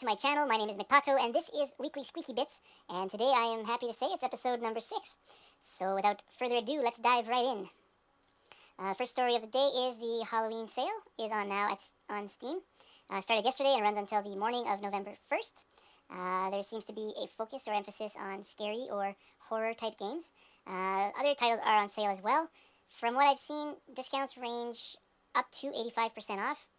to my channel. My name is McPato, and this is Weekly Sqeaky Bits, and today I am happy to say it's episode number 6. So without further ado, let's dive right in. First story of the day is the Halloween sale is on now on Steam. Started yesterday and runs until the morning of November 1st. There seems to be a focus or emphasis on scary or horror type games. Other titles are on sale as well. From what I've seen, discounts range up to 85% off.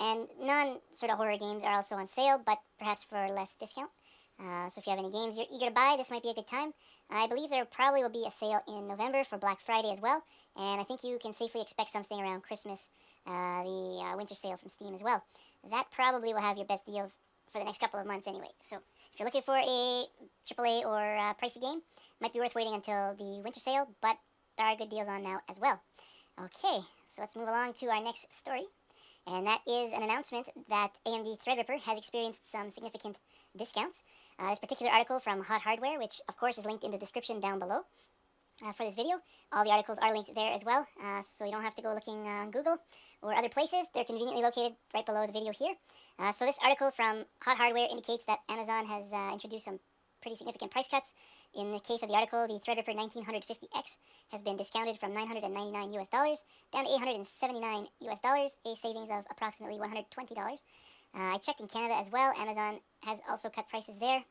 And non-sort of horror games are also on sale, but perhaps for less discount. So if you have any games you're eager to buy, this might be a good time. I believe there probably will be a sale in November for Black Friday as well, and I think you can safely expect something around Christmas, the winter sale from Steam as well. That probably will have your best deals for the next couple of months anyway. So if you're looking for a AAA or pricey game, it might be worth waiting until the winter sale, but there are good deals on now as well. Okay, so let's move along to our next story. And that is an announcement that AMD Threadripper has experienced some significant discounts. This particular article from Hot Hardware, which of course is linked in the description down below for this video. All the articles are linked there as well, so you don't have to go looking on Google or other places. They're conveniently located right below the video here. So this article from Hot Hardware indicates that Amazon has introduced some pretty significant price cuts. In the case of the article, the Threadripper 1950X has been discounted from $999 US down to $879 US, a savings of approximately $120. I checked in Canada as well. Amazon has also cut prices there,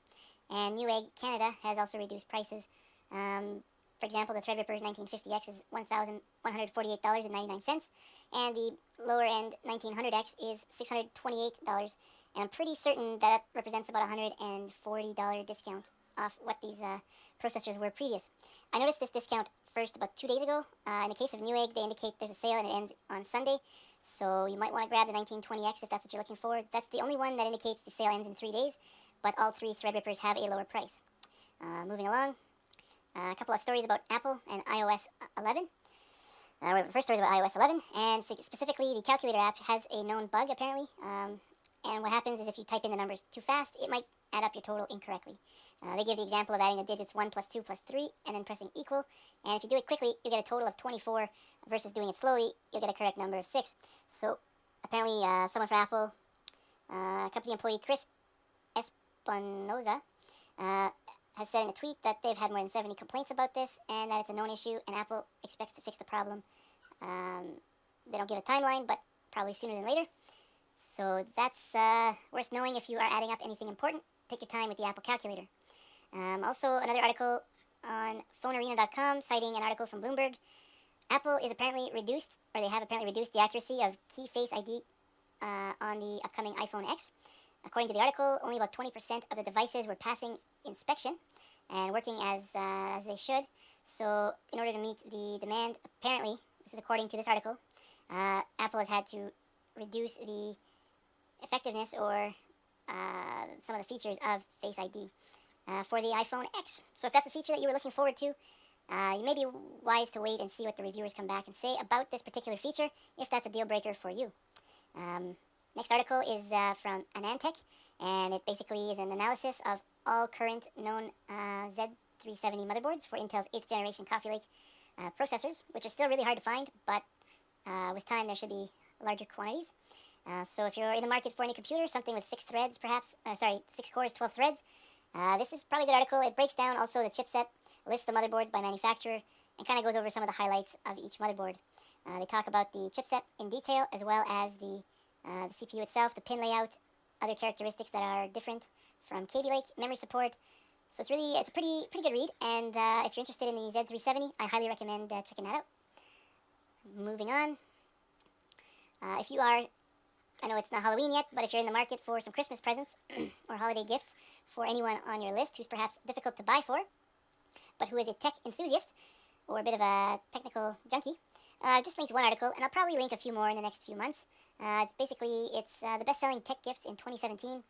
and Newegg Canada has also reduced prices. For example, the Threadripper 1950X is $1,148.99, and the lower end 1900X is $628, and I'm pretty certain that represents about a $140 discount off what these processors were previous. I noticed this discount first about 2 days ago. In the case of Newegg, they indicate there's a sale and it ends on Sunday, so you might want to grab the 1920X if that's what you're looking for. That's the only one that indicates the sale ends in 3 days, but all three Threadrippers have a lower price. Moving along, a couple of stories about Apple and iOS 11. The first story is about iOS 11, and specifically the calculator app has a known bug apparently. And what happens is if you type in the numbers too fast, it might add up your total incorrectly. They give the example of adding the digits 1 plus 2 plus 3 and then pressing equal. And if you do it quickly, you get a total of 24 versus doing it slowly, you'll get a correct number of 6. So apparently someone from Apple, company employee Chris Espinoza, has said in a tweet that they've had more than 70 complaints about this and that it's a known issue and Apple expects to fix the problem. They don't give a timeline, but probably sooner than later. So that's worth knowing if you are adding up anything important. Take your time with the Apple calculator. Also, another article on phonearena.com citing an article from Bloomberg. Apple is apparently reduced, or they have apparently reduced the accuracy of key Face ID on the upcoming iPhone X. According to the article, only about 20% of the devices were passing inspection and working as they should. So in order to meet the demand, apparently, this is according to this article, Apple has had to reduce the effectiveness or some of the features of Face ID for the iPhone X. So if that's a feature that you were looking forward to, you may be wise to wait and see what the reviewers come back and say about this particular feature, if that's a deal breaker for you. Next article is from Anantech, and it basically is an analysis of all current known Z370 motherboards for Intel's 8th generation Coffee Lake processors, which are still really hard to find, but with time there should be larger quantities. So if you're in the market for any computer, something with 6 threads perhaps, 6 cores, 12 threads, this is probably a good article. It breaks down also the chipset, lists the motherboards by manufacturer, and kind of goes over some of the highlights of each motherboard. They talk about the chipset in detail, as well as the CPU itself, the pin layout, other characteristics that are different from Kaby Lake, memory support. So it's a pretty good read, and if you're interested in the Z370, I highly recommend checking that out. Moving on. If you are, I know it's not Halloween yet, but if you're in the market for some Christmas presents or holiday gifts for anyone on your list who's perhaps difficult to buy for, but who is a tech enthusiast or a bit of a technical junkie, I've just linked one article, and I'll probably link a few more in the next few months. It's the best-selling tech gifts in 2017,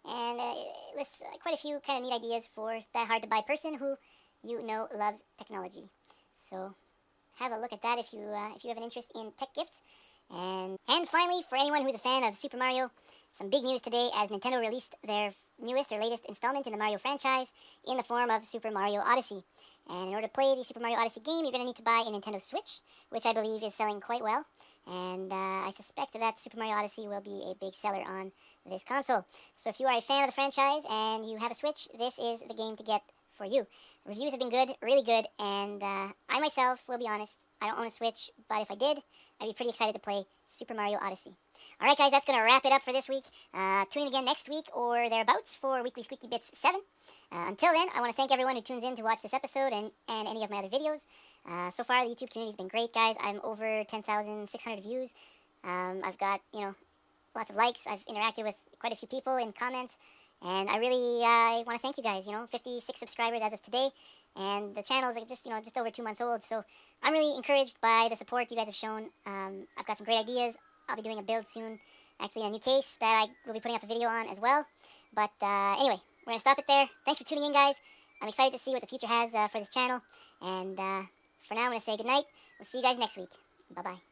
and it lists quite a few kind of neat ideas for that hard-to-buy person who you know loves technology. So have a look at that if you have an interest in tech gifts. And finally, for anyone who's a fan of Super Mario, some big news today as Nintendo released their newest or latest installment in the Mario franchise in the form of Super Mario Odyssey. And in order to play the Super Mario Odyssey game, you're going to need to buy a Nintendo Switch, which I believe is selling quite well. and I suspect that Super Mario Odyssey will be a big seller on this console. So if you are a fan of the franchise and you have a Switch, this is the game to get for you. Reviews have been good, really good, and I myself will be honest, I don't own a Switch, but if I did, I'd be pretty excited to play Super Mario Odyssey. Alright guys, that's going to wrap it up for this week. Tune in again next week or thereabouts for Weekly Sqeaky Bits 7. Until then, I want to thank everyone who tunes in to watch this episode and any of my other videos. So far, the YouTube community's been great, guys. I'm over 10,600 views. I've got, lots of likes. I've interacted with quite a few people in comments. And I really want to thank you guys, 56 subscribers as of today. And the channel is just over 2 months old. So I'm really encouraged by the support you guys have shown. I've got some great ideas. I'll be doing a build soon, actually a new case that I will be putting up a video on as well. But anyway, we're going to stop it there. Thanks for tuning in, guys. I'm excited to see what the future has for this channel. And for now, I'm going to say goodnight. We'll see you guys next week. Bye-bye.